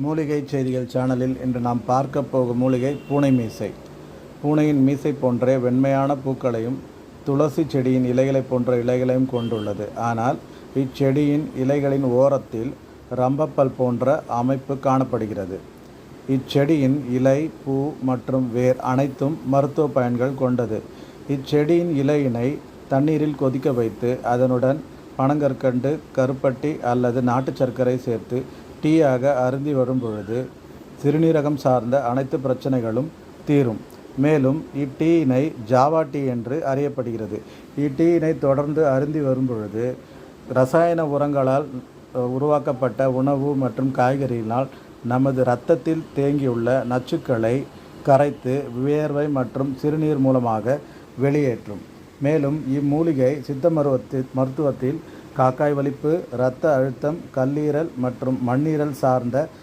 மூலிகை செய்திகள் சேனலில் இன்று நாம் பார்க்க போகும் மூலிகை பூனை மீசை. பூனையின் மீசை போன்றே வெண்மையான பூக்களையும் துளசி செடியின் இலைகளை போன்ற இலைகளையும் கொண்டுள்ளது. ஆனால் இச்செடியின் இலைகளின் ஓரத்தில் ரம்பப்பல் போன்ற அமைப்பு காணப்படுகிறது. இச்செடியின் இலை, பூ மற்றும் வேர் அனைத்தும் மருத்துவ பயன்கள் கொண்டது. இச்செடியின் இலையினை தண்ணீரில் கொதிக்க வைத்து அதனுடன் பனங்கற்கண்டு, கருப்பட்டி அல்லது நாட்டு சர்க்கரை சேர்த்து டீயாக அருந்தி வரும் பொழுது சிறுநீரகம் சார்ந்த அனைத்து பிரச்சனைகளும் தீரும். மேலும் இட்டீயினை ஜாவா டீ என்று அறியப்படுகிறது. இட்டீயினை தொடர்ந்து அருந்தி வரும் பொழுது ரசாயன உரங்களால் உருவாக்கப்பட்ட உணவு மற்றும் காய்கறியினால் நமது இரத்தத்தில் தேங்கியுள்ள நச்சுக்களை கரைத்து வியர்வை மற்றும் சிறுநீர் மூலமாக வெளியேற்றும். மேலும் இம்மூலிகை சித்த மருத்துவத்தில் காக்காய் வலிப்பு, இரத்த அழுத்தம், கல்லீரல் மற்றும் மண்ணீரல் சார்ந்த